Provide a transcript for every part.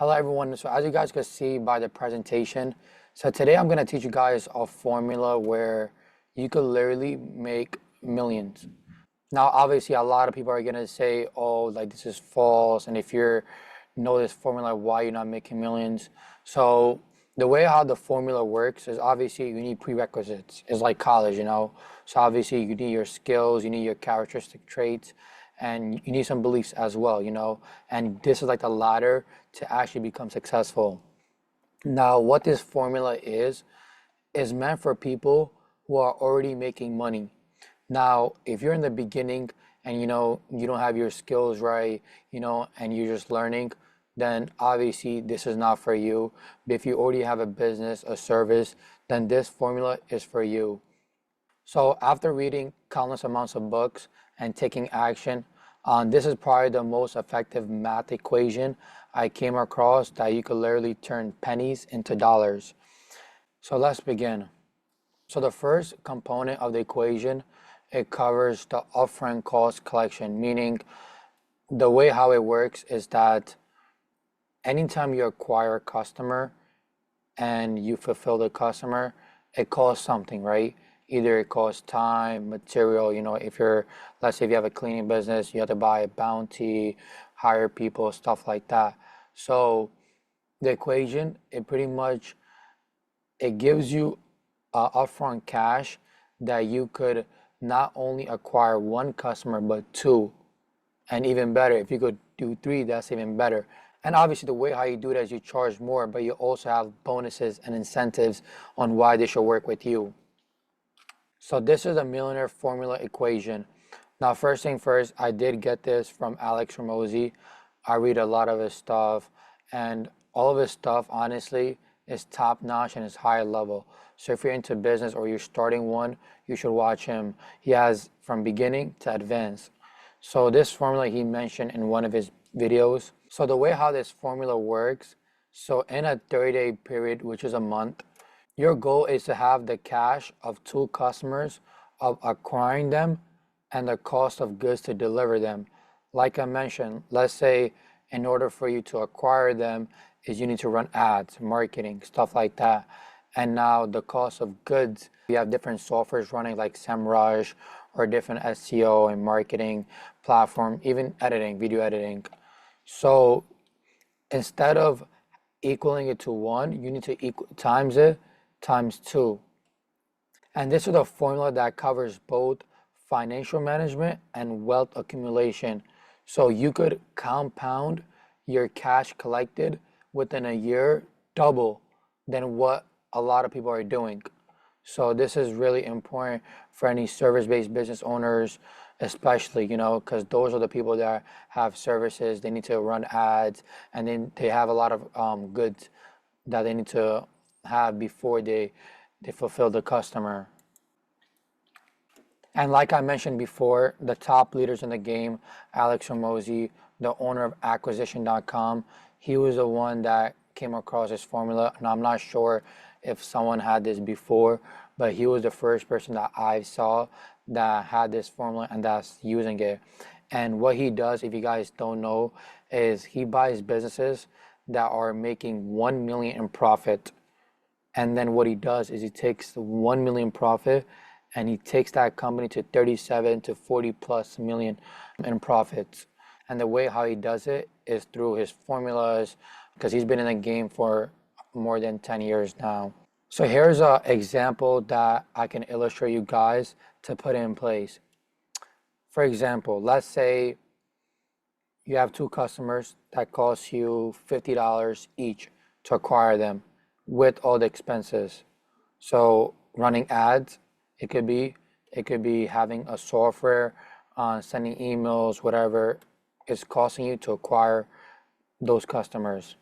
Hello everyone. So as you guys can see by the presentation, so today I'm going to teach you guys a formula where you could literally make millions. Now obviously a lot of people are going to say, oh, like this is false, and if you know this formula, why you're not making millions. So the way how the formula works is obviously you need prerequisites. It's like college, you know. So obviously you need your skills, you need your characteristic traits, and you need some beliefs as well, you know. And this is like the ladder to actually become successful. Now, what this formula is meant for people who are already making money. Now, if you're in the beginning and you don't have your skills right, and you're just learning, then obviously this is not for you. But if you already have a business, a service, then this formula is for you. So after reading countless amounts of books and taking action, this is probably the most effective math equation I came across that you could literally turn pennies into dollars. So let's begin. So the first component of the equation, it covers the upfront cost collection, meaning the way how it works is that anytime you acquire a customer and you fulfill the customer, it costs something, right? Either it costs time, material, if you're, let's say if you have a cleaning business, you have to buy a bounty, hire people, stuff like that. So the equation, it gives you upfront cash that you could not only acquire one customer, but two. And even better, if you could do three, that's even better. And obviously the way how you do that is you charge more, but you also have bonuses and incentives on why they should work with you. So this is a millionaire formula equation. Now, first thing first, I did get this from Hormozi. I read a lot of his stuff, and all of his stuff, honestly, is top notch and is high level. So if you're into business or you're starting one, you should watch him. He has from beginning to advanced. So this formula he mentioned in one of his videos. So the way how this formula works, so in a 30-day period, which is a month, your goal is to have the cash of two customers, of acquiring them, and the cost of goods to deliver them. Like I mentioned, let's say in order for you to acquire them is you need to run ads, marketing, stuff like that. And now the cost of goods, you have different softwares running like SEMrush or different SEO and marketing platform, even editing, video editing. So instead of equaling it to one, you need to times it times two. And this is a formula that covers both financial management and wealth accumulation. So you could compound your cash collected within a year double than what a lot of people are doing. So this is really important for any service-based business owners, especially, because those are the people that have services. They need to run ads, and then they have a lot of goods that they need to have before they fulfill the customer. And like I mentioned before, the top leaders in the game, Hormozi, the owner of acquisition.com, he was the one that came across this formula. And I'm not sure if someone had this before, but he was the first person that I saw that had this formula and that's using it. And what he does, if you guys don't know, is he buys businesses that are making 1 million in profit. And then what he does is he takes the 1 million profit and he takes that company to 37 to 40 plus million in profits. And the way how he does it is through his formulas, because he's been in the game for more than 10 years now. So here's an example that I can illustrate you guys to put in place. For example, let's say you have two customers that cost you $50 each to acquire them with all the expenses. So running ads, it could be having a software, sending emails, whatever is costing you to acquire those customers.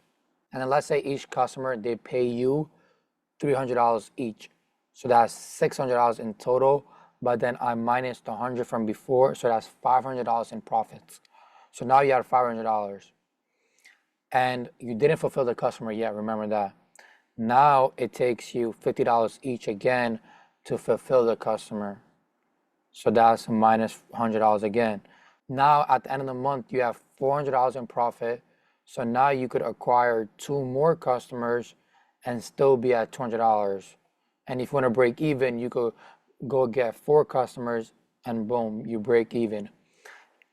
And then let's say each customer, they pay you $300 each. So that's $600 in total, but then I minus the 100 from before, so that's $500 in profits. So now you have $500. And you didn't fulfill the customer yet, remember that. Now it takes you $50 each again to fulfill the customer. So that's minus $100 again. Now at the end of the month, you have $400 in profit. So now you could acquire 2 more customers and still be at $200. And if you want to break even, you could go get 4 customers and boom, you break even.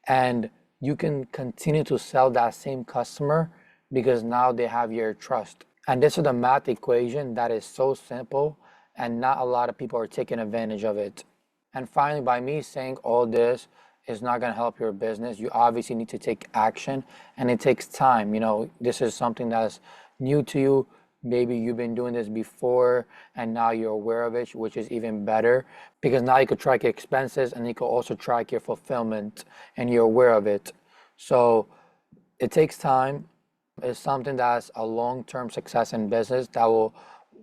And you can continue to sell that same customer because now they have your trust. And this is the math equation that is so simple, and not a lot of people are taking advantage of it. And finally, by me saying all this is not going to help your business, you obviously need to take action, and it takes time. This is something that's new to you. Maybe you've been doing this before and now you're aware of it, which is even better, because now you could track your expenses and you could also track your fulfillment and you're aware of it. So it takes time. It's something that's a long-term success in business that will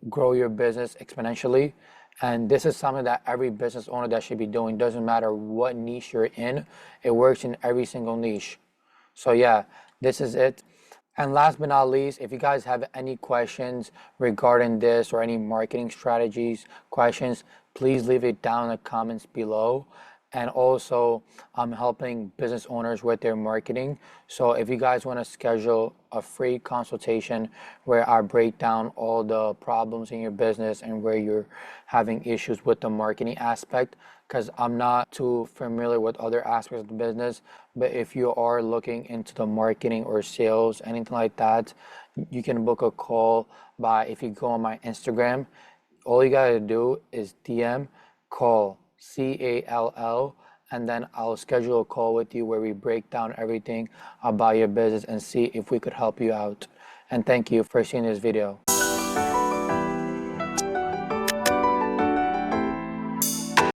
grow your business exponentially. And this is something that every business owner that should be doing. Doesn't matter what niche you're in, it works in every single niche. So yeah, this is it. And last but not least, if you guys have any questions regarding this or any marketing strategies, questions, please leave it down in the comments below. And also, I'm helping business owners with their marketing. So if you guys want to schedule a free consultation where I break down all the problems in your business and where you're having issues with the marketing aspect, because I'm not too familiar with other aspects of the business, but if you are looking into the marketing or sales, anything like that, you can book a call if you go on my Instagram. All you gotta do is DM call, CALL, and then I'll schedule a call with you where we break down everything about your business and see if we could help you out. And thank you for seeing this video.